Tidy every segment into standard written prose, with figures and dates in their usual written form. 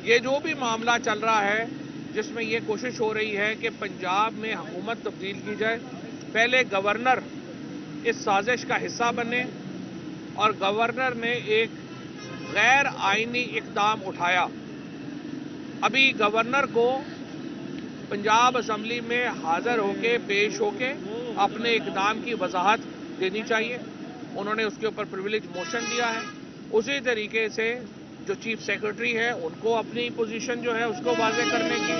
یہ جو بھی معاملہ چل رہا ہے جس میں یہ کوشش ہو رہی ہے کہ پنجاب میں حکومت تبدیل کی جائے، پہلے گورنر اس سازش کا حصہ بنے اور گورنر نے ایک غیر آئینی اقدام اٹھایا۔ ابھی گورنر کو پنجاب اسمبلی میں حاضر ہو کے پیش ہو کے اپنے اقدام کی وضاحت دینی چاہیے۔ انہوں نے اس کے اوپر پریویلیج موشن دیا ہے۔ اسی طریقے سے جو چیف سیکرٹری ہے ان کو اپنی پوزیشن جو ہے اس کو واضح کرنے کی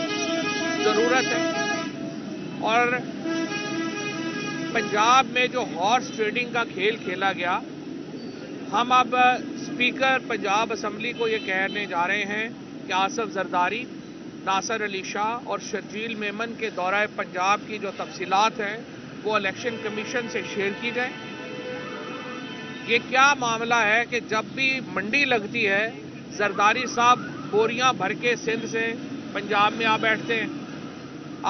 ضرورت ہے۔ اور پنجاب میں جو ہارس ٹریڈنگ کا کھیل کھیلا گیا، ہم اب اسپیکر پنجاب اسمبلی کو یہ کہنے جا رہے ہیں کہ آصف زرداری، ناصر علی شاہ اور شرجیل میمن کے دورہ پنجاب کی جو تفصیلات ہیں وہ الیکشن کمیشن سے شیئر کی جائیں۔ یہ کیا معاملہ ہے کہ جب بھی منڈی لگتی ہے زرداری صاحب بوریاں بھر کے سندھ سے پنجاب میں آ بیٹھتے ہیں۔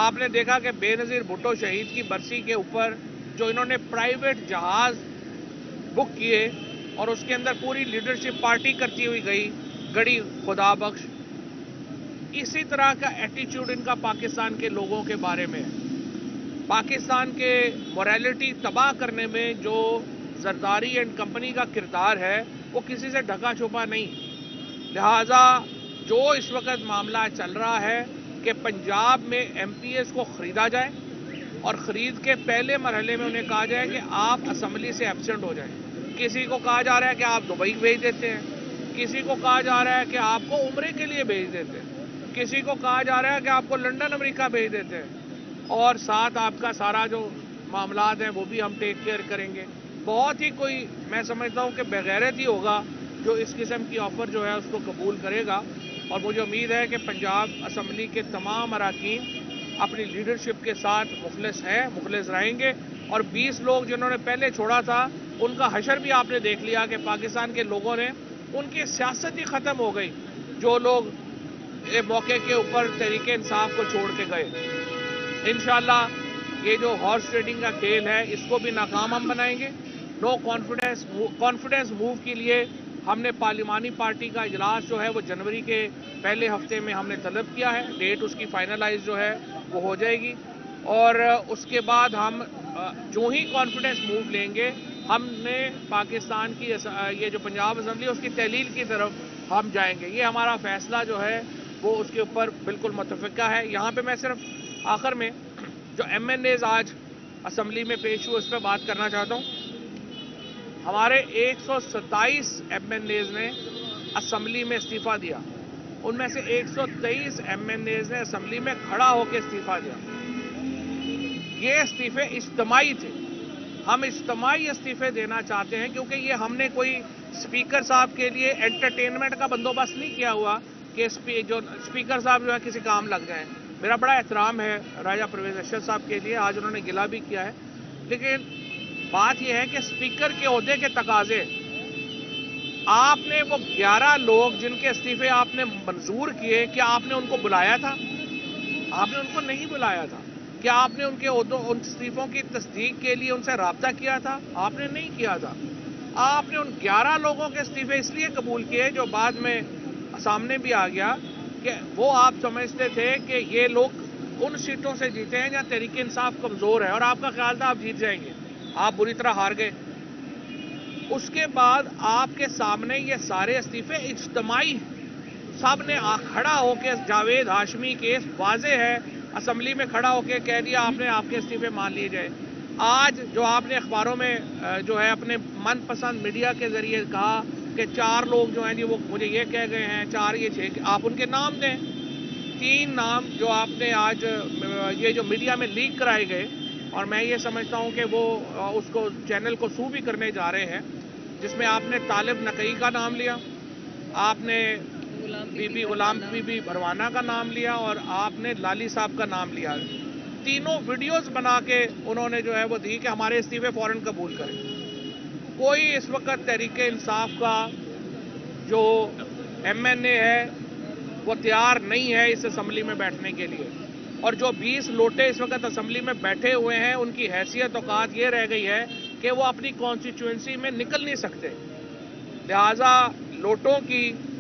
آپ نے دیکھا کہ بے نظیر بھٹو شہید کی برسی کے اوپر جو انہوں نے پرائیویٹ جہاز بک کیے اور اس کے اندر پوری لیڈرشپ پارٹی کرتی ہوئی گڑی خدا بخش، اسی طرح کا ایٹیچیوڈ ان کا پاکستان کے لوگوں کے بارے میں ہے۔ پاکستان کے موریلٹی تباہ کرنے میں جو زرداری اینڈ کمپنی کا کردار ہے وہ کسی سے ڈھکا چھپا نہیں۔ لہذا جو اس وقت معاملہ چل رہا ہے کہ پنجاب میں ایم پی ایز کو خریدا جائے اور خرید کے پہلے مرحلے میں انہیں کہا جائے کہ آپ اسمبلی سے ایبسنٹ ہو جائیں۔ کسی کو کہا جا رہا ہے کہ آپ دبئی بھیج دیتے ہیں، کسی کو کہا جا رہا ہے کہ آپ کو عمرے کے لیے بھیج دیتے ہیں، کسی کو کہا جا رہا ہے کہ آپ کو لنڈن امریکہ بھیج دیتے ہیں، اور ساتھ آپ کا سارا جو معاملات ہیں وہ بھی ہم ٹیک کیئر کریں گے۔ بہت ہی کوئی میں سمجھتا ہوں کہ بغیرت ہی ہوگا جو اس قسم کی آفر جو ہے اس کو قبول کرے گا، اور مجھے امید ہے کہ پنجاب اسمبلی کے تمام اراکین اپنی لیڈرشپ کے ساتھ مخلص ہیں، مخلص رہیں گے، اور 20 لوگ جنہوں نے پہلے چھوڑا تھا ان کا حشر بھی آپ نے دیکھ لیا کہ پاکستان کے لوگوں نے ان کی سیاست ہی ختم ہو گئی، جو لوگ موقع کے اوپر تحریک انصاف کو چھوڑ کے گئے۔ انشاءاللہ یہ جو ہارس ٹریڈنگ کا کھیل ہے اس کو بھی ناکام ہم بنائیں گے۔ نو کانفیڈنس موو کے لیے ہم نے پارلیمانی پارٹی کا اجلاس جو ہے وہ جنوری کے پہلے ہفتے میں ہم نے طلب کیا ہے، ڈیٹ اس کی فائنلائز جو ہے وہ ہو جائے گی، اور اس کے بعد ہم جو ہی کانفیڈنس موو لیں گے ہم نے پاکستان کی یہ جو پنجاب اسمبلی ہے اس کی تحلیل کی طرف ہم جائیں گے۔ یہ ہمارا فیصلہ جو ہے وہ اس کے اوپر بالکل متفقہ ہے۔ یہاں پہ میں صرف آخر میں جو ایم این ایز آج اسمبلی میں پیش ہوئے اس پہ بات کرنا چاہتا ہوں۔ ہمارے 127 ایم این ایز نے اسمبلی میں استعفیٰ دیا، ان میں سے 123 ایم این ایز نے اسمبلی میں کھڑا ہو کے استعفیٰ دیا۔ یہ استعفے اجتماعی تھے، ہم اجتماعی استعفے دینا چاہتے ہیں کیونکہ یہ ہم نے کوئی اسپیکر صاحب کے لیے انٹرٹینمنٹ کا بندوبست نہیں کیا ہوا کہ جو اسپیکر صاحب جو ہے کسی کام لگ جائیں۔ میرا بڑا احترام ہے راجہ پرویز اشرف صاحب کے لیے، آج انہوں نے گلہ بھی کیا ہے، لیکن بات یہ ہے کہ اسپیکر کے عہدے کے تقاضے، آپ نے وہ 11 لوگ جن کے استعفے آپ نے منظور کیے، کیا آپ نے ان کو بلایا تھا؟ آپ نے ان کو نہیں بلایا تھا۔ کیا آپ نے ان کے ان استعفوں کی تصدیق کے لیے ان سے رابطہ کیا تھا؟ آپ نے نہیں کیا تھا۔ آپ نے ان 11 لوگوں کے استعفے اس لیے قبول کیے جو بعد میں سامنے بھی آ گیا کہ وہ آپ سمجھتے تھے کہ یہ لوگ ان سیٹوں سے جیتے ہیں جہاں تحریک انصاف کمزور ہے، اور آپ کا خیال تھا آپ جیت جائیں گے، آپ بری طرح ہار گئے۔ اس کے بعد آپ کے سامنے یہ سارے استعفے اجتماعی سب نے کھڑا ہو کے، جاوید ہاشمی کیس واضح ہے، اسمبلی میں کھڑا ہو کے کہہ دیا آپ نے آپ کے استعفے مان لیے جائے۔ آج جو آپ نے اخباروں میں جو ہے اپنے من پسند میڈیا کے ذریعے کہا کہ 4 لوگ جو ہیں جی وہ مجھے یہ کہہ گئے ہیں، 4 یہ 6، آپ ان کے نام دیں۔ 3 نام جو آپ نے آج یہ جو میڈیا میں لیک کرائے گئے، اور میں یہ سمجھتا ہوں کہ وہ اس کو چینل کو سو بھی کرنے جا رہے ہیں، جس میں آپ نے طالب نقی کا نام لیا، آپ نے be be Ghulam be be Bharwana کا نام لیا، اور آپ نے لالی صاحب کا نام لیا۔ تینوں ویڈیوز بنا کے انہوں نے جو ہے وہ دی کہ ہمارے استعفے فوراً قبول کریں۔ کوئی اس وقت تحریک انصاف کا جو ایم این اے ہے وہ تیار نہیں ہے اس اسمبلی میں بیٹھنے کے لیے، اور جو 20 لوٹے اس وقت اسمبلی میں بیٹھے ہوئے ہیں ان کی حیثیت اوقات یہ رہ گئی ہے کہ وہ اپنی کانسٹیٹوئنسی میں نکل نہیں سکتے۔ لہذا لوٹوں کی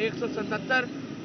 177